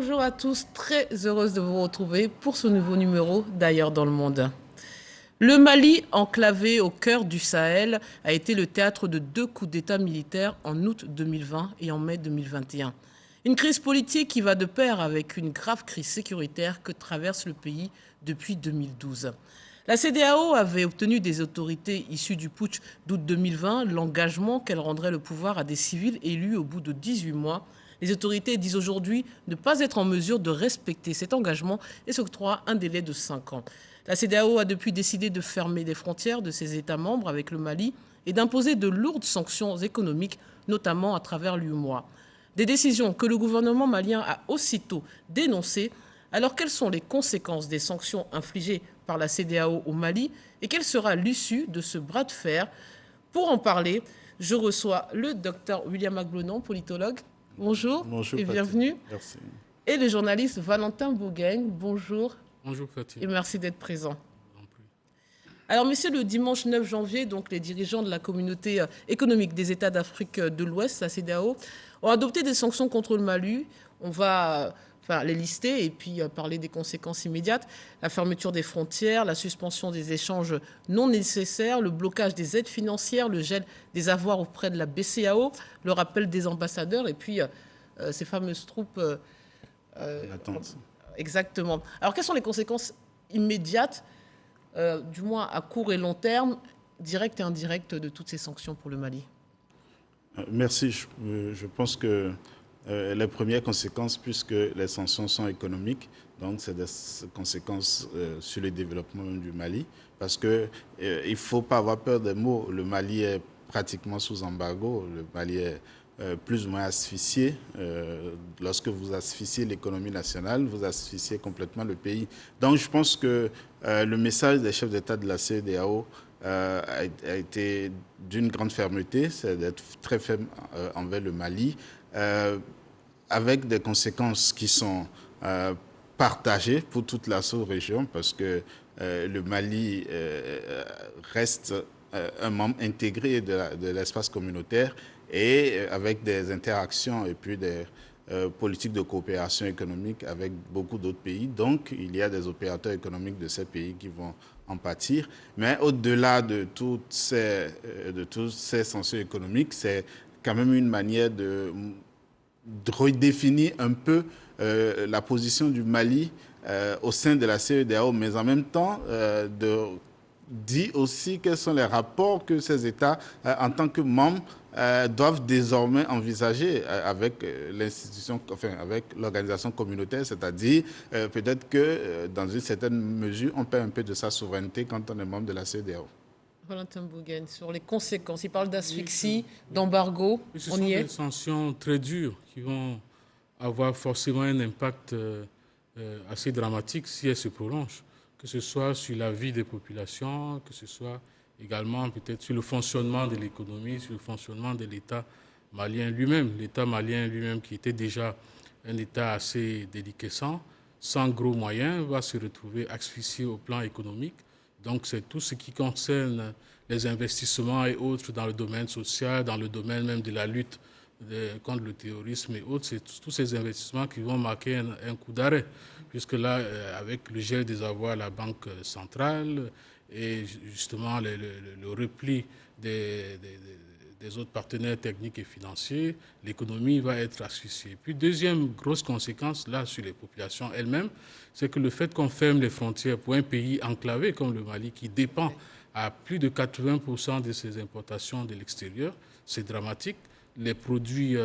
bonjour à tous, très heureuse de vous retrouver pour ce nouveau numéro d'Ailleurs dans le monde. Le Mali, enclavé au cœur du Sahel, a été le théâtre de 2 coups d'État militaires en août 2020 et en mai 2021. Une crise politique qui va de pair avec une grave crise sécuritaire que traverse le pays depuis 2012. La CEDEAO avait obtenu des autorités issues du putsch d'août 2020 l'engagement qu'elle rendrait le pouvoir à des civils élus au bout de 18 mois. Les autorités disent aujourd'hui ne pas être en mesure de respecter cet engagement et s'octroient un délai de 5 ans. La CEDEAO a depuis décidé de fermer les frontières de ses États membres avec le Mali et d'imposer de lourdes sanctions économiques, notamment à travers l'UEMOA. Des décisions que le gouvernement malien a aussitôt dénoncées. Alors, quelles sont les conséquences des sanctions infligées par la CEDEAO au Mali et quelle sera l'issue de ce bras de fer? Pour en parler, je reçois le docteur William Aglonon, politologue. Bonjour, Bonjour et Fatih. bienvenue. Merci. Et le journaliste Valentin Bougain. Bonjour. Bonjour Fatih. Et merci d'être présent. Alors, messieurs, le dimanche 9 janvier, donc, les dirigeants de la communauté économique des États d'Afrique de l'Ouest, la CEDEAO, ont adopté des sanctions contre le Mali. On va les lister et puis parler des conséquences immédiates. La fermeture des frontières, la suspension des échanges non nécessaires, le blocage des aides financières, le gel des avoirs auprès de la BCAO, le rappel des ambassadeurs et puis ces fameuses troupes... Attente. Exactement. Alors, quelles sont les conséquences immédiates, du moins à court et long terme, directes et indirectes, de toutes ces sanctions pour le Mali? Merci. Je pense que les premières conséquences, puisque les sanctions sont économiques, donc c'est des conséquences sur le développement du Mali, parce qu'il ne faut pas avoir peur des mots. Le Mali est pratiquement sous embargo, le Mali est plus ou moins asphyxié. Lorsque vous asphyxiez l'économie nationale, vous asphyxiez complètement le pays. Donc je pense que le message des chefs d'État de la CEDEAO a été d'une grande fermeté, c'est d'être très ferme envers le Mali, avec des conséquences qui sont partagées pour toute la sous-région, parce que le Mali reste un membre intégré de l'espace communautaire et avec des interactions et puis des politiques de coopération économique avec beaucoup d'autres pays. Donc, il y a des opérateurs économiques de ces pays qui vont en pâtir. Mais au-delà de toutes ces sanctions économiques, c'est quand même une manière de redéfinir un peu la position du Mali au sein de la CEDEAO, mais en même temps de dire aussi quels sont les rapports que ces États, en tant que membres, doivent désormais envisager avec l'institution, enfin avec l'organisation communautaire, c'est-à-dire peut-être que dans une certaine mesure, on perd un peu de sa souveraineté quand on est membre de la CEDEAO. Valentin Bougain, sur les conséquences, il parle d'asphyxie, d'embargo, on y est. Ce sont des sanctions très dures qui vont avoir forcément un impact assez dramatique si elles se prolongent, que ce soit sur la vie des populations, que ce soit également peut-être sur le fonctionnement de l'économie, sur le fonctionnement de l'État malien lui-même. L'État malien lui-même, qui était déjà un État assez déliquescent, sans gros moyens, va se retrouver asphyxié au plan économique. Donc c'est tout ce qui concerne les investissements et autres dans le domaine social, dans le domaine même de la lutte contre le terrorisme et autres. C'est tous ces investissements qui vont marquer un coup d'arrêt, puisque là, avec le gel des avoirs à la Banque centrale, et justement le repli des autres partenaires techniques et financiers, l'économie va être asphyxiée. Puis deuxième grosse conséquence, là, sur les populations elles-mêmes, c'est que le fait qu'on ferme les frontières pour un pays enclavé comme le Mali, qui dépend à plus de 80% de ses importations de l'extérieur, c'est dramatique. Les produits,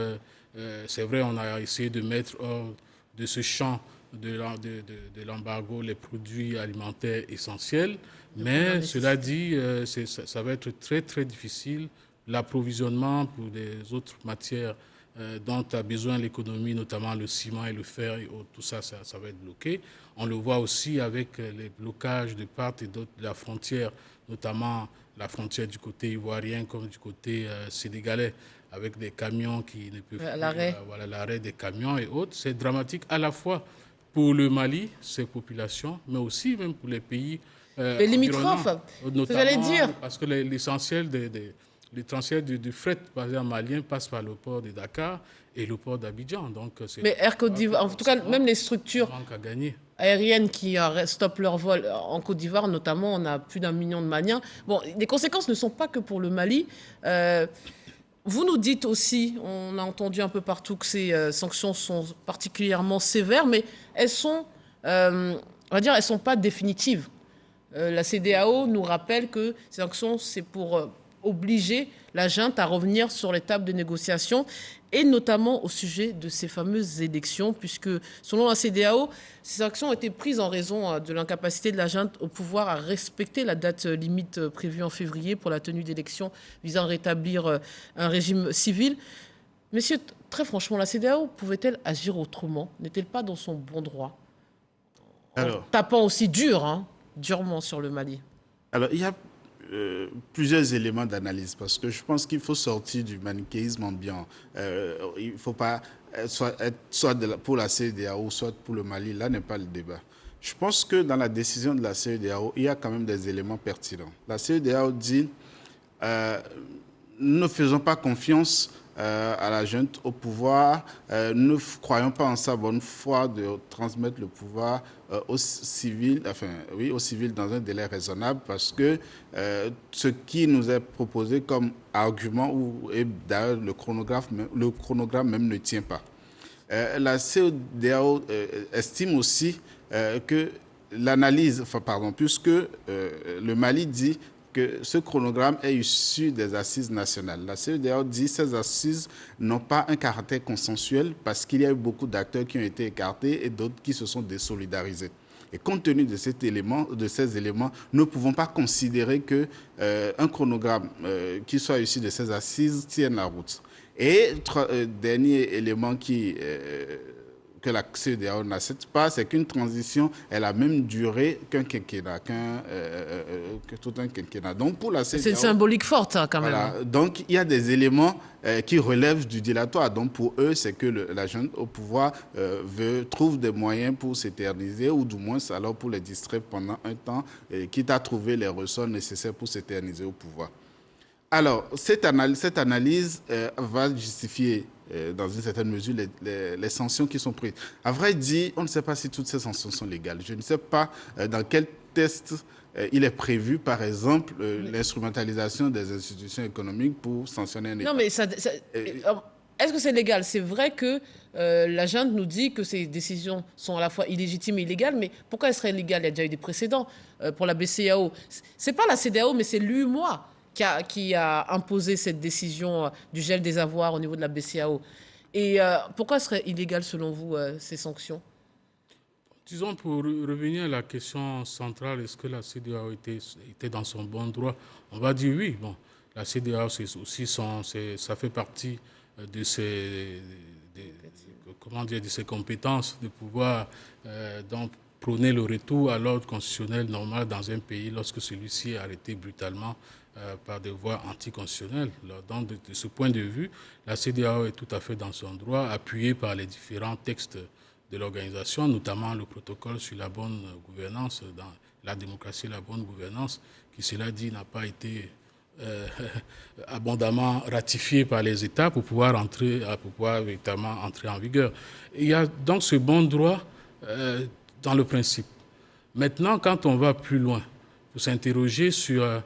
c'est vrai, on a essayé de mettre hors de ce champ de l'embargo les produits alimentaires essentiels, mais cela dit, ça va être très très difficile. L'approvisionnement pour les autres matières dont a besoin l'économie, notamment le ciment et le fer, et tout ça, ça va être bloqué. On le voit aussi avec les blocages de part et d'autre de la frontière, notamment la frontière du côté ivoirien comme du côté sénégalais, avec des camions qui ne peuvent plus, l'arrêt des camions et autres. C'est dramatique à la fois pour le Mali, ses populations, mais aussi même pour les pays les limitrophes, notamment, j'allais dire. parce que l'essentiel le transfert du fret, par exemple, malien passe par le port de Dakar et le port d'Abidjan. Mais Air Côte d'Ivoire, en tout cas, même les structures aériennes qui stoppent leur vol en Côte d'Ivoire, notamment, on a plus d'1 million de Maliens. Bon, les conséquences ne sont pas que pour le Mali. Vous nous dites aussi, on a entendu un peu partout que ces sanctions sont particulièrement sévères, mais elles sont, on va dire, elles sont pas définitives. La CEDEAO nous rappelle que ces sanctions, c'est pour obliger la junte à revenir sur les tables de négociation, et notamment au sujet de ces fameuses élections, puisque selon la CEDEAO, ces sanctions ont été prises en raison de l'incapacité de la junte au pouvoir à respecter la date limite prévue en février pour la tenue d'élections visant à rétablir un régime civil. Messieurs, très franchement, la CEDEAO pouvait-elle agir autrement? N'est-elle pas dans son bon droit? En tapant aussi durement sur le Mali. Alors, il y a plusieurs éléments d'analyse, parce que je pense qu'il faut sortir du manichéisme ambiant. Il ne faut pas être soit pour la CEDEAO, soit pour le Mali. Là n'est pas le débat. Je pense que dans la décision de la CEDEAO, il y a quand même des éléments pertinents. La CEDEAO dit nous ne faisons pas confiance à la junte, au pouvoir. Nous ne croyons pas en sa bonne foi de transmettre le pouvoir aux civils dans un délai raisonnable, parce que ce qui nous est proposé comme argument, et d'ailleurs le chronogramme même ne tient pas. La CEDEAO estime aussi que l'analyse, puisque le Mali dit que ce chronogramme est issu des assises nationales. La CEDEAO dit que ces assises n'ont pas un caractère consensuel parce qu'il y a eu beaucoup d'acteurs qui ont été écartés et d'autres qui se sont désolidarisés. Et compte tenu de ces éléments, nous ne pouvons pas considérer qu'un chronogramme qui soit issu de ces assises tienne la route. Et dernier élément que la CEDEAO n'accepte pas, c'est qu'une transition ait la même durée qu'un quinquennat, que tout un quinquennat. Donc pour la CEDEAO, c'est une symbolique forte, quand même. Voilà. Donc il y a des éléments qui relèvent du dilatoire. Donc pour eux, c'est que la junte au pouvoir trouve des moyens pour s'éterniser, ou du moins alors pour les distraire pendant un temps, quitte à trouver les ressorts nécessaires pour s'éterniser au pouvoir. Alors, cette analyse va justifier, dans une certaine mesure, les sanctions qui sont prises. À vrai dire, on ne sait pas si toutes ces sanctions sont légales. Je ne sais pas dans quel test il est prévu, par exemple, l'instrumentalisation des institutions économiques pour sanctionner un État. Non, mais est-ce que c'est légal? C'est vrai que la junte nous dit que ces décisions sont à la fois illégitimes et illégales, mais pourquoi elles seraient légales? Il y a déjà eu des précédents pour la BCEAO. C'est pas la CEDEAO, mais c'est l'UEMOA qui a imposé cette décision du gel des avoirs au niveau de la BCEAO. Et pourquoi seraient illégales, selon vous, ces sanctions? Disons, pour revenir à la question centrale, est-ce que la CEDEAO était dans son bon droit? On va dire oui. Bon, la CEDEAO, ça fait partie de ses compétences de pouvoir donc prôner le retour à l'ordre constitutionnel normal dans un pays lorsque celui-ci est arrêté brutalement par des voies anticonstitutionnelles. Donc, de ce point de vue, la CEDEAO est tout à fait dans son droit, appuyée par les différents textes de l'organisation, notamment le protocole sur la bonne gouvernance, dans la démocratie et la bonne gouvernance, qui, cela dit, n'a pas été abondamment ratifié par les États pour pouvoir véritablement entrer en vigueur. Il y a donc ce bon droit dans le principe. Maintenant, quand on va plus loin, il faut s'interroger sur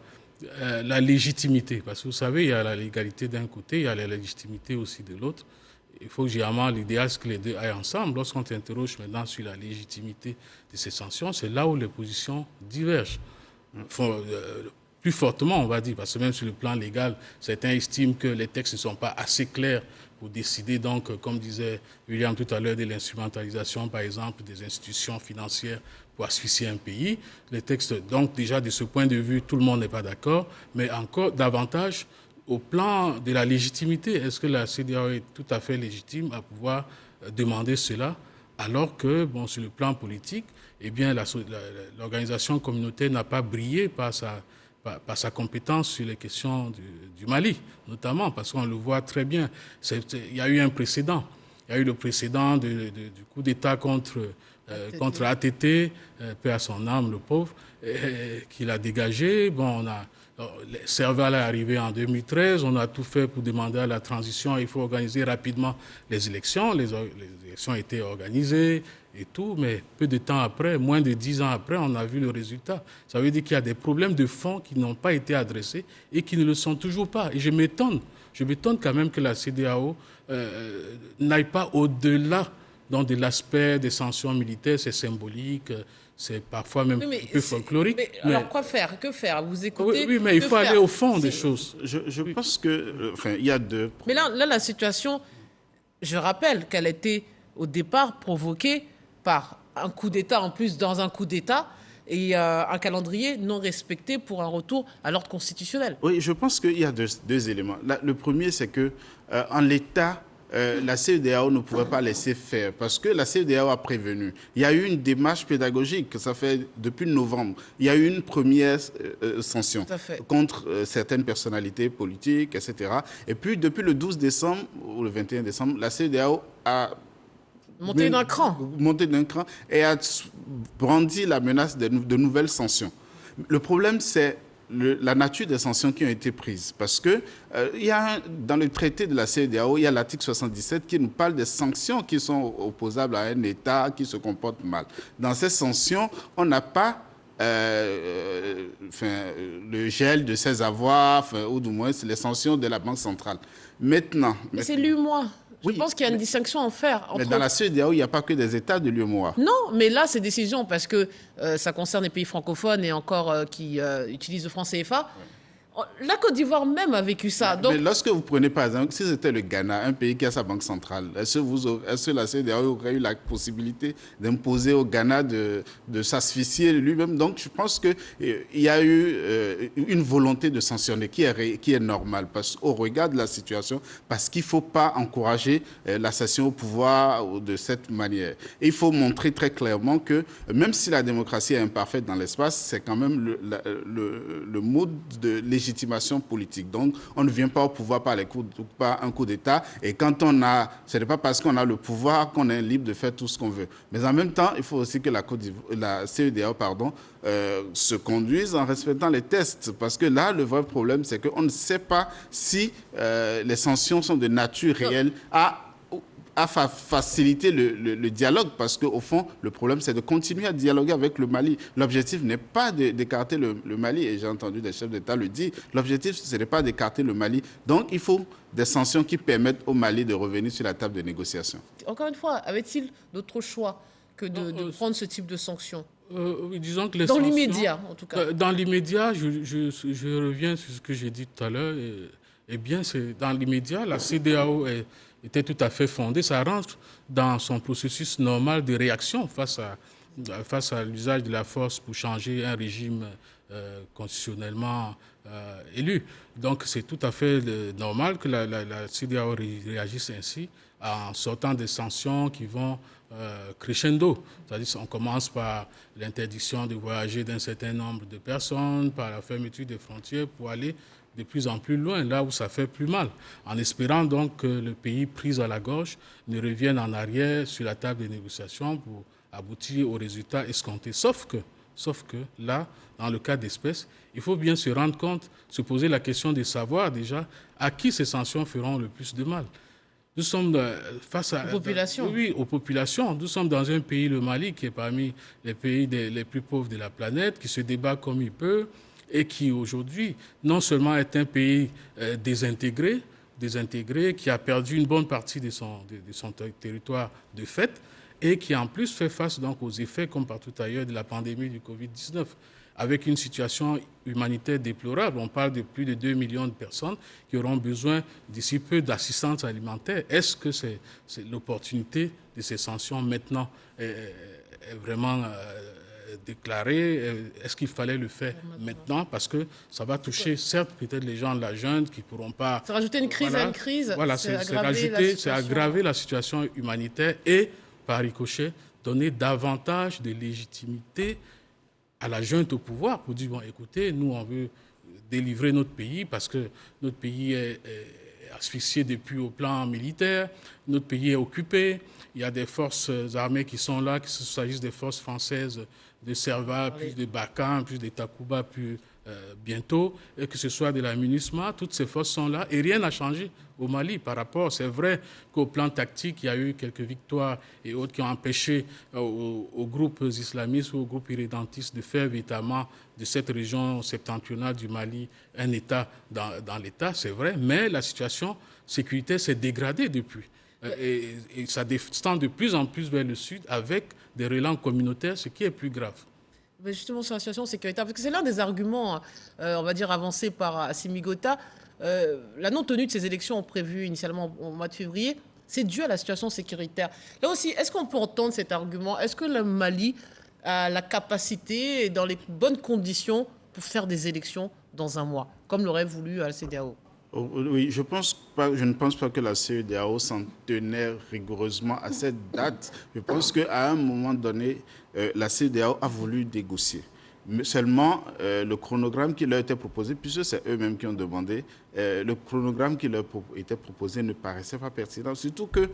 la légitimité, parce que vous savez, il y a la légalité d'un côté, il y a la légitimité aussi de l'autre. Il faut généralement, l'idéal, c'est que les deux aillent ensemble. Lorsqu'on s'interroge maintenant sur la légitimité de ces sanctions, c'est là où les positions divergent. Plus fortement, on va dire, parce que même sur le plan légal, certains estiment que les textes ne sont pas assez clairs pour décider, donc, comme disait William tout à l'heure, de l'instrumentalisation, par exemple, des institutions financières pour asphyxier un pays. Les textes, donc, déjà, de ce point de vue, tout le monde n'est pas d'accord, mais encore davantage au plan de la légitimité. Est-ce que la CEDEAO est tout à fait légitime à pouvoir demander cela, alors que, bon, sur le plan politique, eh bien, l'organisation communautaire n'a pas brillé par sa compétence sur les questions du Mali, notamment, parce qu'on le voit très bien. Il y a eu un précédent. Il y a eu le précédent du coup d'État contre contre ATT, paix à son âme, le pauvre, qu'il a dégagé. Bon, Serval est arrivé en 2013, on a tout fait pour demander à la transition, il faut organiser rapidement les élections. Les élections ont été organisées et tout, mais peu de temps après, moins de 10 ans après, on a vu le résultat. Ça veut dire qu'il y a des problèmes de fond qui n'ont pas été adressés et qui ne le sont toujours pas. Et je m'étonne quand même que la CEDEAO n'aille pas au-delà de l'aspect des sanctions militaires. C'est symbolique, c'est parfois même un peu folklorique. Alors quoi faire? Que faire? Vous écoutez? Oui, mais il faut aller au fond des choses. Je pense que, il y a deux. Mais là, la situation, je rappelle qu'elle était au départ provoquée par un coup d'État, en plus dans un coup d'État, et un calendrier non respecté pour un retour à l'ordre constitutionnel. Oui, je pense qu'il y a deux éléments. Le premier, c'est que en l'état, la CEDEAO ne pouvait pas laisser faire parce que la CEDEAO a prévenu. Il y a eu une démarche pédagogique, ça fait depuis novembre. Il y a eu une première sanction contre certaines personnalités politiques, etc. Et puis, depuis le 12 décembre ou le 21 décembre, la CEDEAO a monté d'un cran et a brandi la menace de nouvelles sanctions. Le problème, c'est la nature des sanctions qui ont été prises. Parce que dans le traité de la CEDEAO, il y a l'article 77 qui nous parle des sanctions qui sont opposables à un État qui se comporte mal. Dans ces sanctions, on n'a pas le gel de ses avoirs, ou du moins les sanctions de la Banque centrale. Maintenant... Mais c'est l'UEMOA. Je pense qu'il y a une distinction à faire. Mais dans la CEDEAO, il n'y a pas que des États de l'UEMOA. Non, mais là, c'est décision parce que ça concerne les pays francophones et encore qui utilisent le franc CFA. La Côte d'Ivoire même a vécu ça. Mais lorsque vous prenez par exemple, si c'était le Ghana, un pays qui a sa banque centrale, est-ce que la CEDEAO aurait eu la possibilité d'imposer au Ghana de s'asphyxier lui-même? Donc je pense qu'il y a eu une volonté de sanctionner qui est normale au regard de la situation, parce qu'il ne faut pas encourager l'accession au pouvoir de cette manière. Et il faut montrer très clairement que même si la démocratie est imparfaite dans l'espace, c'est quand même le mode de légitimation politique. Donc, on ne vient pas au pouvoir par un coup d'État. Et quand ce n'est pas parce qu'on a le pouvoir qu'on est libre de faire tout ce qu'on veut. Mais en même temps, il faut aussi que la CEDEAO, se conduise en respectant les tests. Parce que là, le vrai problème, c'est qu'on ne sait pas si les sanctions sont de nature réelle à faciliter le dialogue, parce qu'au fond, le problème, c'est de continuer à dialoguer avec le Mali. L'objectif n'est pas d'écarter le Mali, et j'ai entendu des chefs d'État le dire. L'objectif, ce n'est pas d'écarter le Mali. Donc, il faut des sanctions qui permettent au Mali de revenir sur la table de négociation. Encore une fois, avait-il d'autres choix que de prendre ce type de sanctions? Disons que les dans sanctions, l'immédiat, en tout cas. Dans l'immédiat, je reviens sur ce que j'ai dit tout à l'heure. Eh bien, dans l'immédiat, la CEDEAO était tout à fait fondée. Ça rentre dans son processus normal de réaction face à l'usage de la force pour changer un régime constitutionnellement élu. Donc, c'est tout à fait normal que la CEDEAO réagisse ainsi en sortant des sanctions qui vont crescendo. C'est-à-dire qu'on commence par l'interdiction de voyager d'un certain nombre de personnes, par la fermeture des frontières pour aller de plus en plus loin, là où ça fait plus mal, en espérant donc que le pays pris à la gorge ne revienne en arrière sur la table des négociations pour aboutir aux résultats escomptés. Sauf que là, dans le cas d'espèce, il faut bien se rendre compte, se poser la question de savoir déjà à qui ces sanctions feront le plus de mal. Nous sommes face à... Aux populations. Oui, aux populations. Nous sommes dans un pays, le Mali, qui est parmi les pays les plus pauvres de la planète, qui se débat comme il peut, et qui aujourd'hui, non seulement est un pays désintégré, qui a perdu une bonne partie de son territoire de fait, et qui en plus fait face donc aux effets, comme partout ailleurs, de la pandémie du Covid-19, avec une situation humanitaire déplorable. On parle de plus de 2 millions de personnes qui auront besoin d'ici peu d'assistance alimentaire. Est-ce que c'est l'opportunité de ces sanctions maintenant est vraiment déclarée? Est-ce qu'il fallait le faire maintenant? Parce que ça va toucher, certes, peut-être les gens de la junte qui ne pourront pas... C'est rajouter une crise à une crise. Voilà, c'est aggraver la situation humanitaire et, par ricochet, donner davantage de légitimité à la junte au pouvoir pour dire, bon, écoutez, nous, on veut délivrer notre pays parce que notre pays est asphyxié depuis au plan militaire, notre pays est occupé, il y a des forces armées qui sont là, qu'il s'agisse des forces françaises de Serva, plus de Barkhane, plus de Takuba, plus bientôt, et que ce soit de la MINUSMA, toutes ces forces sont là et rien n'a changé au Mali par rapport. C'est vrai qu'au plan tactique, il y a eu quelques victoires et autres qui ont empêché aux groupes islamistes ou aux groupes irrédentistes de faire véritablement de cette région septentrionale du Mali un État dans l'État, c'est vrai, mais la situation sécuritaire s'est dégradée depuis. Et ça descend de plus en plus vers le sud avec des relents communautaires, ce qui est plus grave. Mais justement, sur la situation sécuritaire, parce que c'est l'un des arguments, on va dire, avancés par Assimi Goïta. La non-tenue de ces élections prévues initialement au mois de février, c'est dû à la situation sécuritaire. Là aussi, est-ce qu'on peut entendre cet argument? Est-ce que le Mali a la capacité et dans les bonnes conditions pour faire des élections dans un mois, comme l'aurait voulu la CEDEAO? Oui, je ne pense pas que la CEDEAO s'en tenait rigoureusement à cette date. Je pense qu'à un moment donné, la CEDEAO a voulu négocier. Mais seulement, le chronogramme qui leur était proposé, puisque c'est eux-mêmes qui ont demandé, le chronogramme qui leur était proposé ne paraissait pas pertinent. Surtout que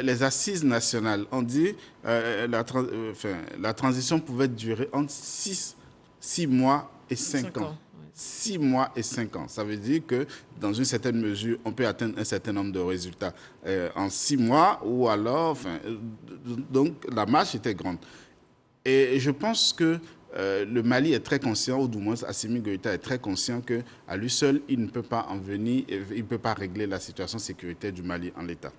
les assises nationales ont dit la transition pouvait durer entre 6 mois et 5 ans. 6 mois et 5 ans. Ça veut dire que, dans une certaine mesure, on peut atteindre un certain nombre de résultats en 6 mois, ou alors, donc la marche était grande. Et je pense que le Mali est très conscient, ou du moins Assimi Goïta est très conscient qu'à lui seul, il ne peut pas en venir, il ne peut pas régler la situation sécuritaire du Mali en l'état.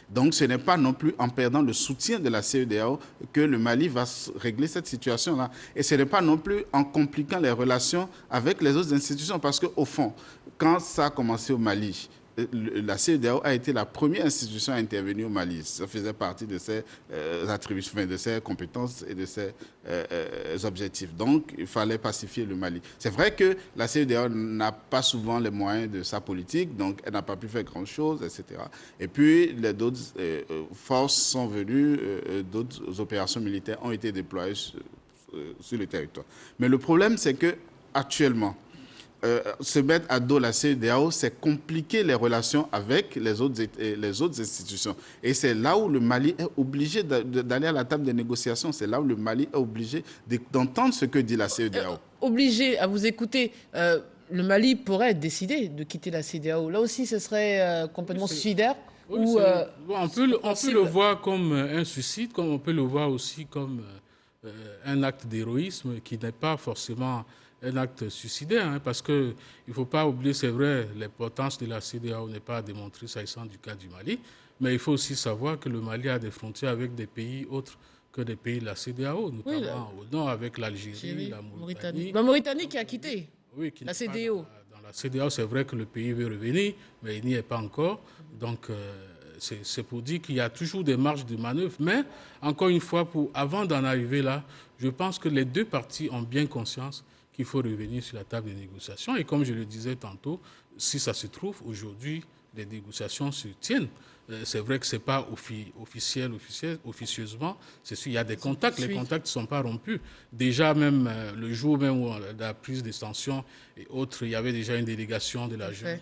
Donc ce n'est pas non plus en perdant le soutien de la CEDEAO que le Mali va régler cette situation-là. Et ce n'est pas non plus en compliquant les relations avec les autres institutions, parce qu'au fond, quand ça a commencé au Mali, la CEDEAO a été la première institution à intervenir au Mali. Ça faisait partie de ses attributions, de ses compétences et de ses objectifs. Donc, il fallait pacifier le Mali. C'est vrai que la CEDEAO n'a pas souvent les moyens de sa politique, donc elle n'a pas pu faire grand-chose, etc. Et puis, d'autres forces sont venues, d'autres opérations militaires ont été déployées sur le territoire. Mais le problème, c'est que actuellement, se mettre à dos la CEDEAO, c'est compliquer les relations avec les autres institutions. Et c'est là où le Mali est obligé d'aller à la table des négociations. C'est là où le Mali est obligé d'entendre ce que dit la CEDEAO. Obligé à vous écouter, le Mali pourrait décider de quitter la CEDEAO. Là aussi, ce serait complètement suicidaire. Oui, on peut le voir comme un suicide, comme on peut le voir aussi comme un acte d'héroïsme qui n'est pas forcément un acte suicidaire, hein, parce qu'il ne faut pas oublier, c'est vrai, l'importance de la CEDEAO n'est pas à démontrer s'agissant du cas du Mali, mais il faut aussi savoir que le Mali a des frontières avec des pays autres que des pays de la CEDEAO, notamment au nord avec l'Algérie, la Mauritanie. La Mauritanie qui a quitté la CEDEAO. Dans la CEDEAO, c'est vrai que le pays veut revenir, mais il n'y est pas encore. Donc, c'est pour dire qu'il y a toujours des marges de manœuvre. Mais, encore une fois, avant d'en arriver là, je pense que les deux parties ont bien conscience qu'il faut revenir sur la table des négociations. Et comme je le disais tantôt, si ça se trouve, aujourd'hui, les négociations se tiennent. C'est vrai que ce n'est pas officieusement. C'est sûr, il y a des contacts. Les contacts ne sont pas rompus. Déjà, même le jour même où la prise des sanctions et autres, il y avait déjà une délégation de la junte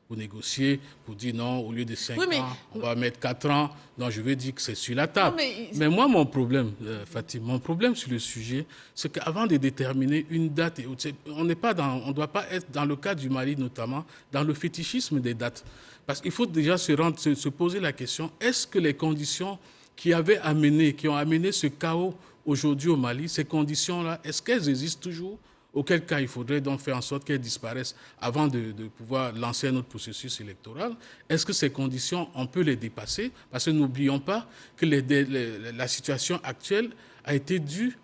pour négocier, pour dire non, au lieu de 5 ans, on va mettre 4 ans. Donc, je veux dire que c'est sur la table. Mais moi, mon problème, Fatim, mon problème sur le sujet, c'est qu'avant de déterminer une date, on ne doit pas être, dans le cas du Mali notamment, dans le fétichisme des dates. Parce qu'il faut déjà se poser la question, est-ce que les conditions qui ont amené ce chaos aujourd'hui au Mali, ces conditions-là, est-ce qu'elles existent toujours ? Auquel cas, il faudrait donc faire en sorte qu'elles disparaissent avant de pouvoir lancer un autre processus électoral. Est-ce que ces conditions, on peut les dépasser? Parce que n'oublions pas que la situation actuelle a été due,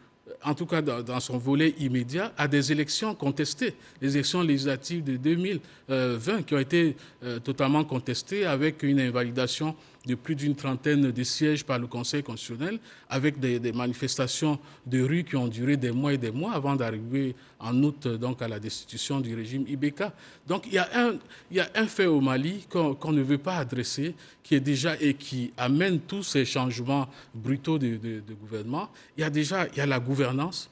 en tout cas dans son volet immédiat, à des élections contestées, les élections législatives de 2020 qui ont été totalement contestées avec une invalidation de plus d'une trentaine de sièges par le Conseil constitutionnel, avec des manifestations de rue qui ont duré des mois et des mois avant d'arriver en août donc, à la destitution du régime Ibeka. Donc il y a un fait au Mali qu'on ne veut pas adresser, qui est déjà et qui amène tous ces changements brutaux de gouvernement. Il y a la gouvernance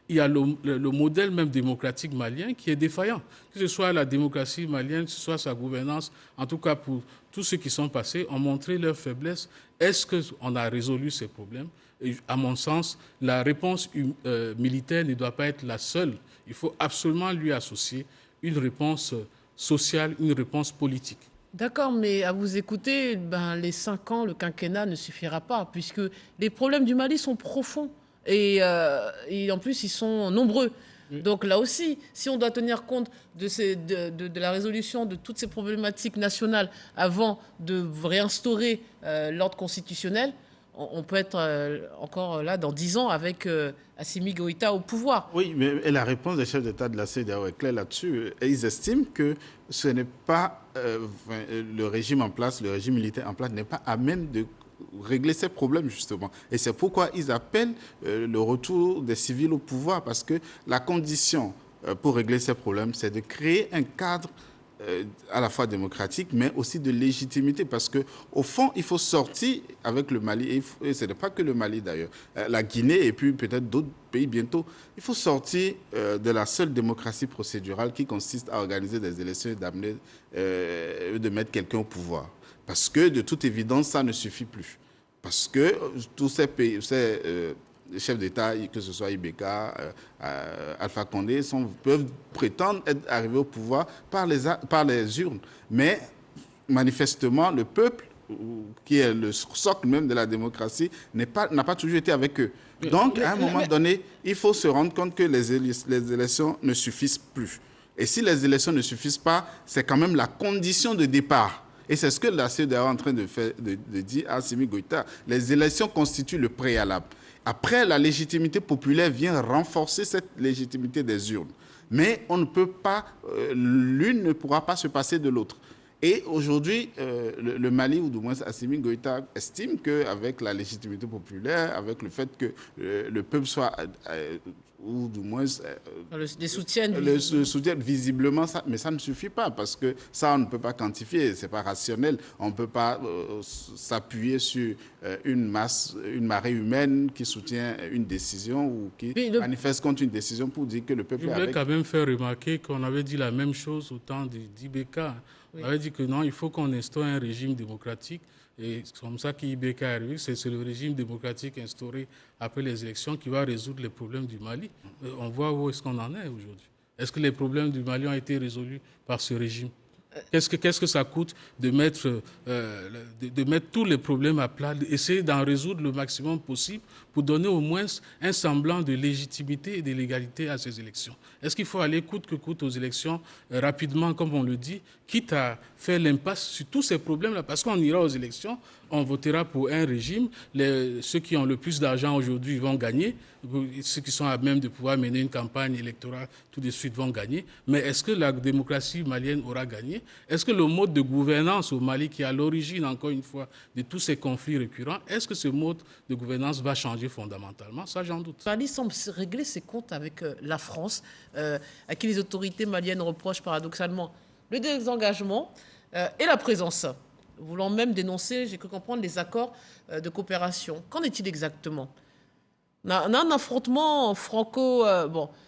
il y a le modèle même démocratique malien qui est défaillant. Que ce soit la démocratie malienne, que ce soit sa gouvernance, en tout cas pour tous ceux qui sont passés, ont montré leur faiblesse. Est-ce qu'on a résolu ces problèmes? Et à mon sens, la réponse militaire ne doit pas être la seule. Il faut absolument lui associer une réponse sociale, une réponse politique. D'accord, mais à vous écouter, les 5 ans, le quinquennat ne suffira pas, puisque les problèmes du Mali sont profonds et en plus, ils sont nombreux. Oui. Donc là aussi, si on doit tenir compte de la résolution de toutes ces problématiques nationales avant de réinstaurer l'ordre constitutionnel, on peut être encore là dans 10 ans avec Assimi Goïta au pouvoir. Oui, mais la réponse des chefs d'État de la CEDEAO est claire là-dessus. Ils estiment que ce n'est pas le régime en place, le régime militaire en place n'est pas à même de régler ces problèmes, justement. Et c'est pourquoi ils appellent le retour des civils au pouvoir, parce que la condition pour régler ces problèmes, c'est de créer un cadre à la fois démocratique, mais aussi de légitimité, parce qu'au fond, il faut sortir avec le Mali, et ce n'est pas que le Mali d'ailleurs, la Guinée et puis peut-être d'autres pays bientôt, il faut sortir de la seule démocratie procédurale qui consiste à organiser des élections et d'amener, de mettre quelqu'un au pouvoir. Parce que de toute évidence, ça ne suffit plus. Parce que tous ces pays, les chefs d'État, que ce soit Ibeka, Alpha Condé, peuvent prétendre être arrivés au pouvoir par les urnes. Mais manifestement, le peuple, qui est le socle même de la démocratie, n'a pas toujours été avec eux. Donc, à un moment donné, il faut se rendre compte que les élections ne suffisent plus. Et si les élections ne suffisent pas, c'est quand même la condition de départ. Et c'est ce que la CEDEAO est en train de dire à Assimi Goïta. Les élections constituent le préalable. Après, la légitimité populaire vient renforcer cette légitimité des urnes. Mais on ne peut pas, l'une ne pourra pas se passer de l'autre. Et aujourd'hui, le Mali, ou du moins Assimi Goïta, estime qu'avec la légitimité populaire, avec le fait que le peuple soit, ou du moins... les soutiennent. Le soutiennent visiblement, mais ça ne suffit pas, parce que ça, on ne peut pas quantifier, ce n'est pas rationnel. On ne peut pas s'appuyer sur une marée humaine qui soutient une décision ou qui manifeste contre une décision pour dire que le peuple... Je voulais quand même faire remarquer qu'on avait dit la même chose au temps d'Ibeka. Oui. On avait dit que non, il faut qu'on instaure un régime démocratique. Et c'est comme ça qu'Ibeka est arrivé. C'est le régime démocratique instauré après les élections qui va résoudre les problèmes du Mali. On voit où est-ce qu'on en est aujourd'hui. Est-ce que les problèmes du Mali ont été résolus par ce régime? Qu'est-ce que ça coûte de mettre tous les problèmes à plat, d'essayer d'en résoudre le maximum possible pour donner au moins un semblant de légitimité et de légalité à ces élections? Est-ce qu'il faut aller coûte que coûte aux élections rapidement, comme on le dit, quitte à faire l'impasse sur tous ces problèmes-là? Parce qu'on ira aux élections, on votera pour un régime. Ceux qui ont le plus d'argent aujourd'hui vont gagner. Ceux qui sont à même de pouvoir mener une campagne électorale tout de suite vont gagner. Mais est-ce que la démocratie malienne aura gagné? Est-ce que le mode de gouvernance au Mali, qui est à l'origine, encore une fois, de tous ces conflits récurrents, est-ce que ce mode de gouvernance va changer fondamentalement? Ça, j'en doute. Le Mali semble régler ses comptes avec la France, à qui les autorités maliennes reprochent paradoxalement le désengagement et la présence, voulant même dénoncer, j'ai cru comprendre, les accords de coopération. Qu'en est-il exactement? On a un affrontement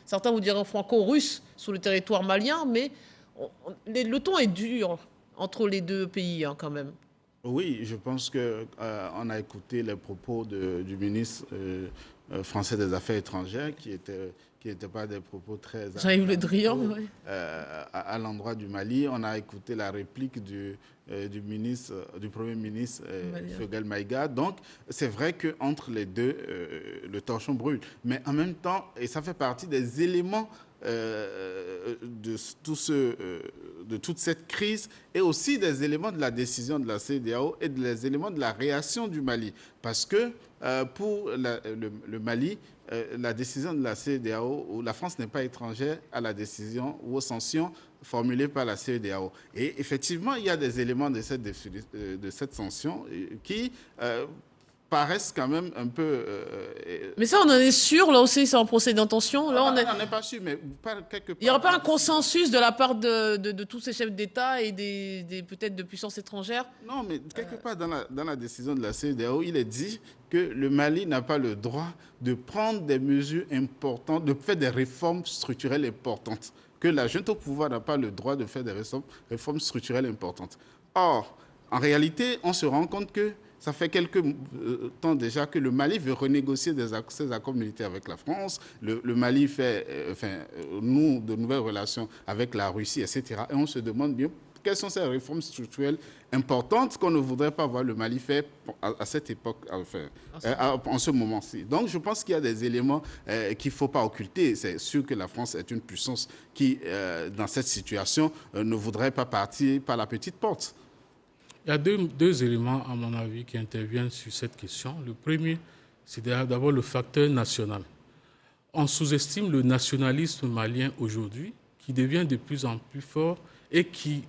certains vous diront franco-russe sur le territoire malien, mais le ton est dur entre les deux pays quand même. Oui, je pense qu'on a écouté les propos du ministre français des Affaires étrangères qui n'étaient pas des propos très... Jean-Yves Le Drian, oui. À l'endroit du Mali. On a écouté la réplique du Premier ministre Choguel Maïga. Donc, c'est vrai qu'entre les deux, le torchon brûle. Mais en même temps, et ça fait partie des éléments de toute cette crise et aussi des éléments de la décision de la CEDEAO et des éléments de la réaction du Mali. Parce que pour le Mali, la décision de la CEDEAO, la France n'est pas étrangère à la décision ou aux sanctions formulées par la CEDEAO. Et effectivement, il y a des éléments de cette sanction qui paraissent quand même un peu... Mais ça, on en est sûr, là aussi, c'est en procès d'intention. Là, on n'est pas sûr, mais quelque part... Il n'y aura pas un consensus de la part de tous ces chefs d'État et peut-être de puissances étrangères? Non, mais quelque part dans la décision de la CEDEAO, il est dit que le Mali n'a pas le droit de prendre des mesures importantes, de faire des réformes structurelles importantes. Que la junte au pouvoir n'a pas le droit de faire des réformes structurelles importantes. Or, en réalité, on se rend compte que ça fait quelques temps déjà que le Mali veut renégocier ses accords militaires avec la France. Le Mali noue de nouvelles relations avec la Russie, etc. Et on se demande bien quelles sont ces réformes structurelles importantes qu'on ne voudrait pas voir le Mali faire à cette époque, en ce moment-ci. Donc, je pense qu'il y a des éléments qu'il ne faut pas occulter. C'est sûr que la France est une puissance qui, dans cette situation, ne voudrait pas partir par la petite porte. Il y a deux éléments, à mon avis, qui interviennent sur cette question. Le premier, c'est d'abord le facteur national. On sous-estime le nationalisme malien aujourd'hui, qui devient de plus en plus fort et qui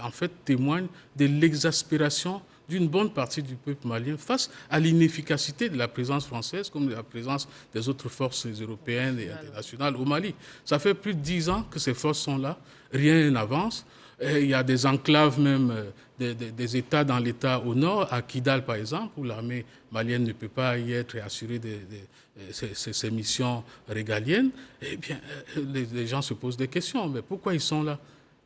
en fait, témoigne de l'exaspération d'une bonne partie du peuple malien face à l'inefficacité de la présence française comme de la présence des autres forces européennes et internationales au Mali. Ça fait plus de 10 ans que ces forces sont là, rien n'avance. Il y a des enclaves même des États dans l'État au nord, à Kidal par exemple, où l'armée malienne ne peut pas y être et assurer ses missions régaliennes. Eh bien, les gens se posent des questions. Mais pourquoi ils sont là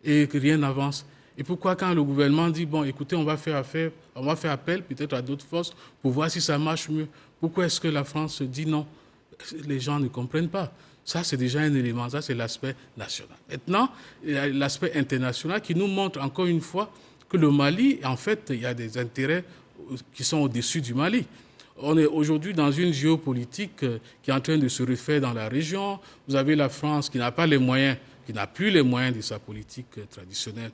et que rien n'avance? Et pourquoi quand le gouvernement dit, bon, écoutez, on va faire appel peut-être à d'autres forces pour voir si ça marche mieux, pourquoi est-ce que la France dit non? Les gens ne comprennent pas. Ça, c'est déjà un élément. Ça, c'est l'aspect national. Maintenant, il y a l'aspect international qui nous montre encore une fois que le Mali, en fait, il y a des intérêts qui sont au-dessus du Mali. On est aujourd'hui dans une géopolitique qui est en train de se refaire dans la région. Vous avez la France qui n'a pas les moyens, qui n'a plus les moyens de sa politique traditionnelle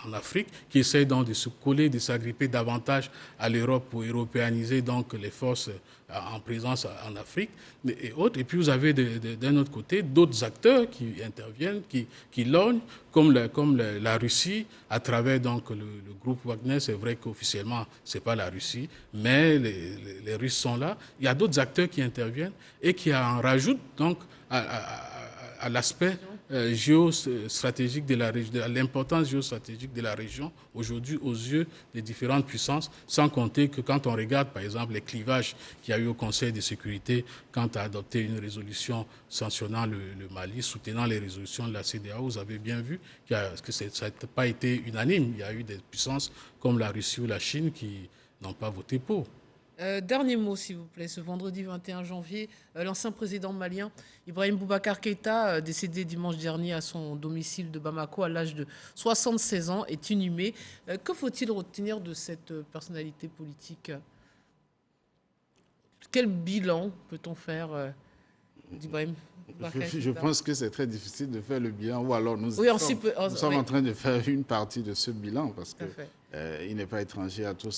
en Afrique, qui essaie donc de se coller, de s'agripper davantage à l'Europe pour européaniser donc les forces en présence en Afrique et autres. Et puis vous avez d'un autre côté d'autres acteurs qui interviennent, qui lorgnent, comme la Russie, à travers donc le groupe Wagner. C'est vrai qu'officiellement, ce n'est pas la Russie, mais les Russes sont là. Il y a d'autres acteurs qui interviennent et qui en rajoutent donc à l'aspect géostratégique de la région, à l'importance géostratégique de la région aujourd'hui aux yeux des différentes puissances, sans compter que quand on regarde par exemple les clivages qu'il y a eu au Conseil de sécurité quand à adopter une résolution sanctionnant le Mali, soutenant les résolutions de la CEDEAO, vous avez bien vu que ça n'a pas été unanime. Il y a eu des puissances comme la Russie ou la Chine qui n'ont pas voté pour. Dernier mot, s'il vous plaît. Ce vendredi 21 janvier, l'ancien président malien, Ibrahim Boubacar Keïta, décédé dimanche dernier à son domicile de Bamako à l'âge de 76 ans, est inhumé. Que faut-il retenir de cette personnalité politique? Quel bilan peut-on faire d'Ibrahim Boubacar Keïta? Je pense que c'est très difficile de faire le bilan, ou alors nous sommes en train de faire une partie de ce bilan, parce qu'il n'est pas étranger à tout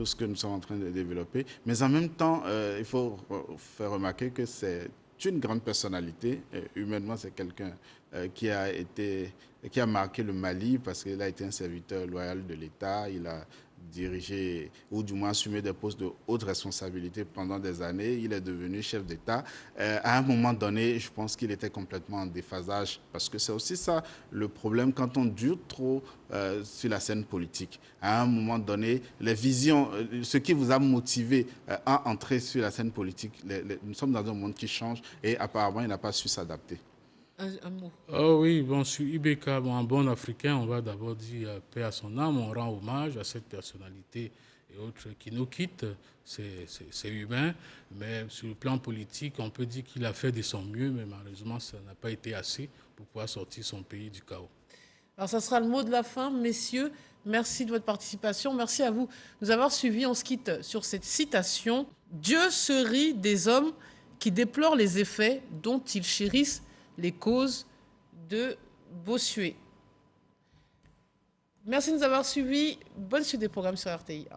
ce que nous sommes en train de développer. Mais en même temps, il faut faire remarquer que c'est une grande personnalité. Humainement, c'est quelqu'un qui a marqué le Mali parce qu'il a été un serviteur loyal de l'État. Il a dirigé ou du moins assumé des postes de haute responsabilité pendant des années. Il est devenu chef d'État. À un moment donné, je pense qu'il était complètement en déphasage parce que c'est aussi ça le problème quand on dure trop sur la scène politique. À un moment donné, les visions, ce qui vous a motivé à entrer sur la scène politique, nous sommes dans un monde qui change et apparemment, il n'a pas su s'adapter. Un mot. Oh oui, bon, sur IBK, en bon africain, on va d'abord dire paix à son âme, on rend hommage à cette personnalité et autres qui nous quittent, c'est humain, mais sur le plan politique, on peut dire qu'il a fait de son mieux, mais malheureusement, ça n'a pas été assez pour pouvoir sortir son pays du chaos. Alors, ça sera le mot de la fin, messieurs. Merci de votre participation. Merci à vous de nous avoir suivis. On se quitte sur cette citation. Dieu se rit des hommes qui déplorent les effets dont ils chérissent les causes de Bossuet. Merci de nous avoir suivis. Bonne suite des programmes sur RTI.